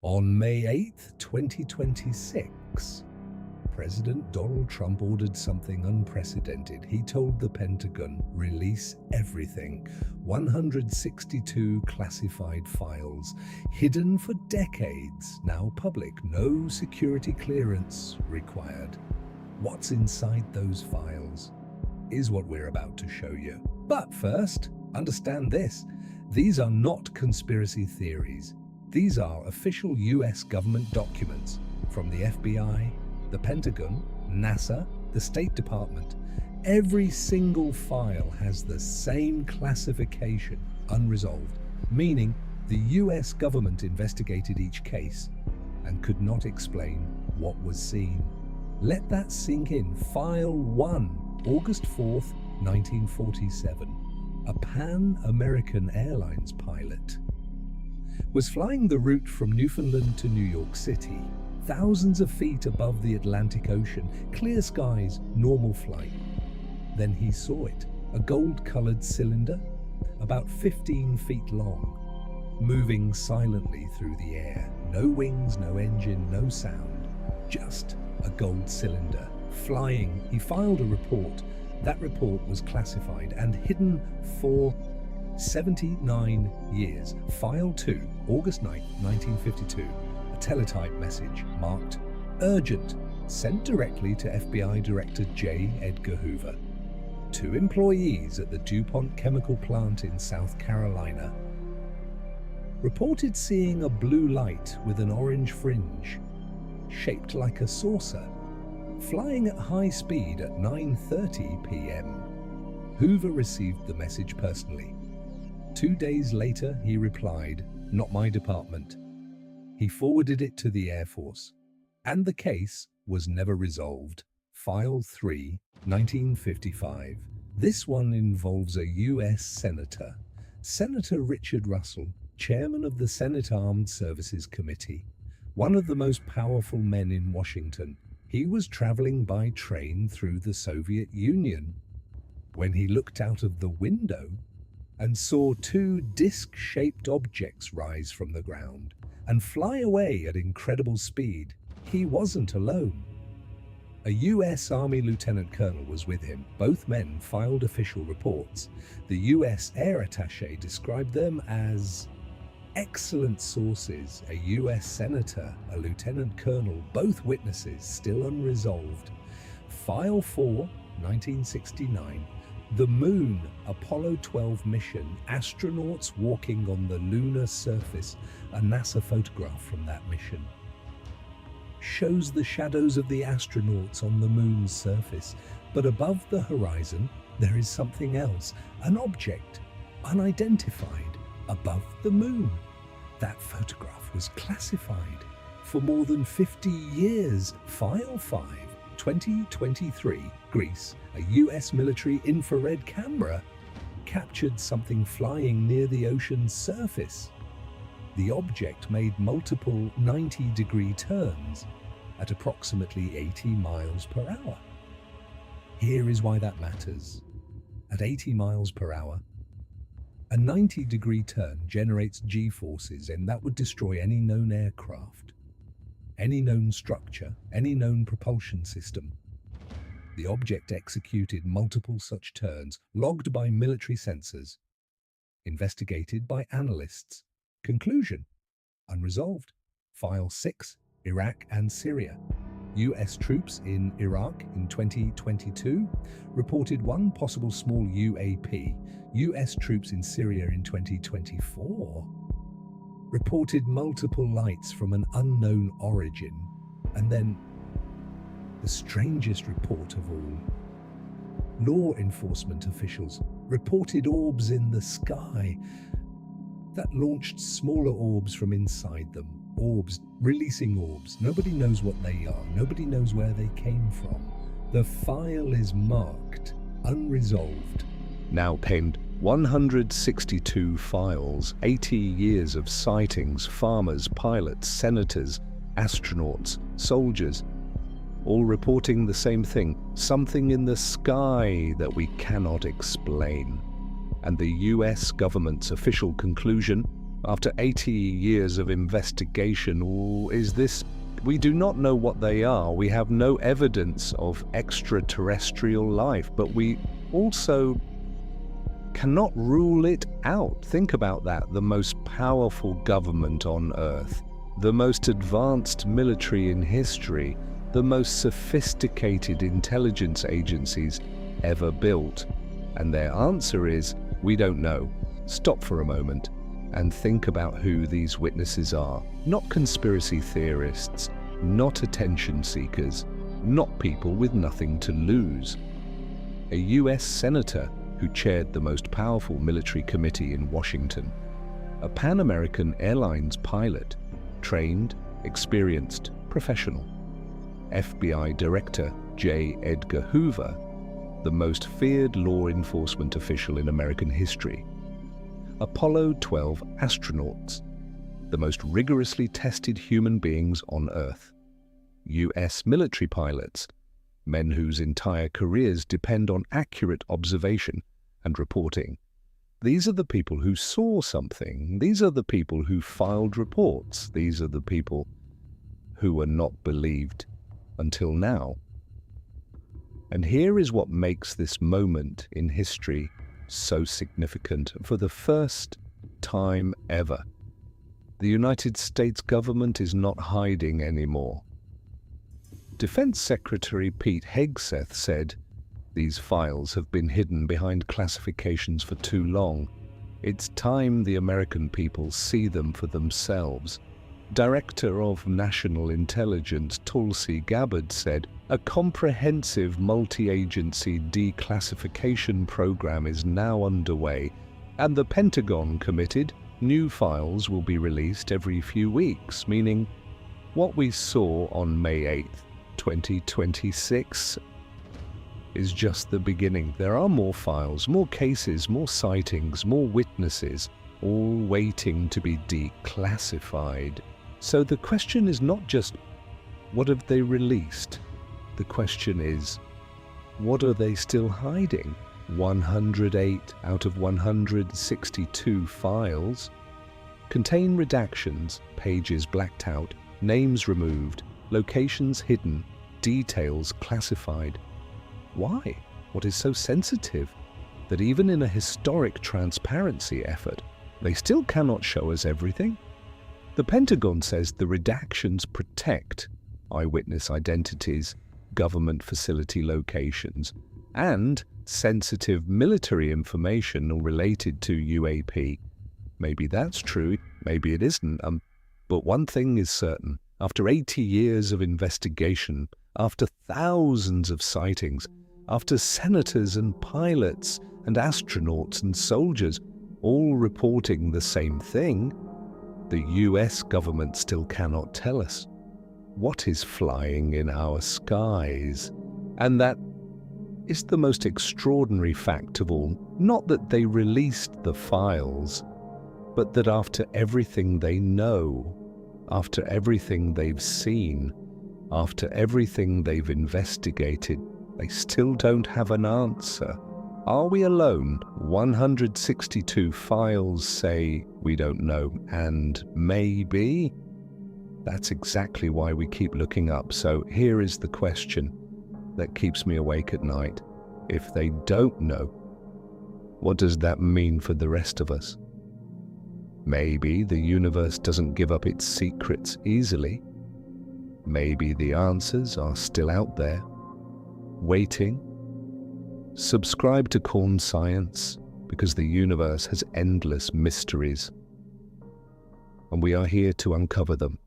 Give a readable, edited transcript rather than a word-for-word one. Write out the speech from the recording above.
On May 8th, 2026, President Donald Trump ordered something unprecedented. He told the Pentagon, release everything. 162 classified files, hidden for decades, now public. No security clearance required. What's inside those files is what we're about to show you. But first, understand this. These are not conspiracy theories. These are official US government documents from the FBI, the Pentagon, NASA, the State Department. Every single file has the same classification, unresolved, meaning the US government investigated each case and could not explain what was seen. Let that sink in. File 1, August 4th, 1947. A Pan-American Airlines pilot was flying the route from Newfoundland to New York City, thousands of feet above the Atlantic Ocean, clear skies, normal flight. Then he saw it, a gold-colored cylinder, about 15 feet long, moving silently through the air. No wings, no engine, no sound, just a gold cylinder, flying. He filed a report. That report was classified and hidden for 79 years. File 2, August 9, 1952. A teletype message marked urgent, sent directly to FBI Director J. Edgar Hoover. 2 employees at the DuPont chemical plant in South Carolina reported seeing a blue light with an orange fringe, shaped like a saucer, flying at high speed at 9:30 p.m. Hoover received the message personally. 2 days later, he replied, "Not my department." He forwarded it to the Air Force, and the case was never resolved. File 3, 1955. This one involves a U.S. Senator, Senator Richard Russell, chairman of the Senate Armed Services Committee, one of the most powerful men in Washington. He was traveling by train through the Soviet Union when he looked out of the window and saw 2 disc-shaped objects rise from the ground and fly away at incredible speed. He wasn't alone. A U.S. Army lieutenant colonel was with him. Both men filed official reports. The U.S. air attaché described them as excellent sources. A U.S. senator, a lieutenant colonel, both witnesses still unresolved. File 4, 1969. The Moon, Apollo 12 mission, astronauts walking on the lunar surface. A NASA photograph from that mission shows the shadows of the astronauts on the moon's surface, but above the horizon there is something else, an object, unidentified, above the moon. That photograph was classified for more than 50 years. File 5, 2023, Greece. A US military infrared camera captured something flying near the ocean's surface. The object made multiple 90-degree turns at approximately 80 miles per hour. Here is why that matters. At 80 miles per hour, a 90-degree turn generates G-forces, and that would destroy any known aircraft, any known structure, any known propulsion system. The object executed multiple such turns, logged by military sensors, investigated by analysts. Conclusion: unresolved. File 6, Iraq and Syria. US troops in Iraq in 2022 reported 1 possible small UAP. US troops in Syria in 2024 reported multiple lights from an unknown origin. And then, the strangest report of all, law enforcement officials reported orbs in the sky that launched smaller orbs from inside them. Orbs, releasing orbs. Nobody knows what they are. Nobody knows where they came from. The file is marked unresolved. Now penned 162 files, 80 years of sightings, farmers, pilots, senators, astronauts, soldiers, all reporting the same thing, something in the sky that we cannot explain. And the US government's official conclusion: After 80 years of investigation, we do not know what they are. We have no evidence of extraterrestrial life, but we also cannot rule it out. Think about that. The most powerful government on Earth, the most advanced military in history, the most sophisticated intelligence agencies ever built. And their answer is, we don't know. Stop for a moment and think about who these witnesses are. Not conspiracy theorists, not attention seekers, not people with nothing to lose. A US senator who chaired the most powerful military committee in Washington. A Pan American Airlines pilot, trained, experienced, professional. FBI Director J. Edgar Hoover, the most feared law enforcement official in American history. Apollo 12 astronauts, the most rigorously tested human beings on Earth. US military pilots, men whose entire careers depend on accurate observation and reporting. These are the people who saw something. These are the people who filed reports. These are the people who were not believed until now. And here is what makes this moment in history so significant. For the first time ever, the United States government is not hiding anymore. Defense Secretary Pete Hegseth said, "These files have been hidden behind classifications for too long. It's time the American people see them for themselves." Director of National Intelligence Tulsi Gabbard said, "A comprehensive multi-agency declassification program is now underway, and the Pentagon committed new files will be released every few weeks," meaning what we saw on May 8th, 2026 is just the beginning. There are more files, more cases, more sightings, more witnesses, all waiting to be declassified. So the question is not just, what have they released? The question is, what are they still hiding? 108 out of 162 files contain redactions, pages blacked out, names removed, locations hidden, details classified. Why? What is so sensitive that even in a historic transparency effort, they still cannot show us everything? The Pentagon says the redactions protect eyewitness identities, government facility locations, and sensitive military information related to UAP. Maybe that's true, maybe it isn't, but one thing is certain. After 80 years of investigation, after thousands of sightings, after senators and pilots and astronauts and soldiers all reporting the same thing, the US government still cannot tell us what is flying in our skies. And that is the most extraordinary fact of all. Not that they released the files, but that after everything they know, after everything they've seen, after everything they've investigated, they still don't have an answer. Are we alone? 162 files say we don't know, and maybe? That's exactly why we keep looking up. So here is the question that keeps me awake at night. If they don't know, what does that mean for the rest of us? Maybe the universe doesn't give up its secrets easily. Maybe the answers are still out there, waiting. Subscribe to Corn Science, because the universe has endless mysteries, and we are here to uncover them.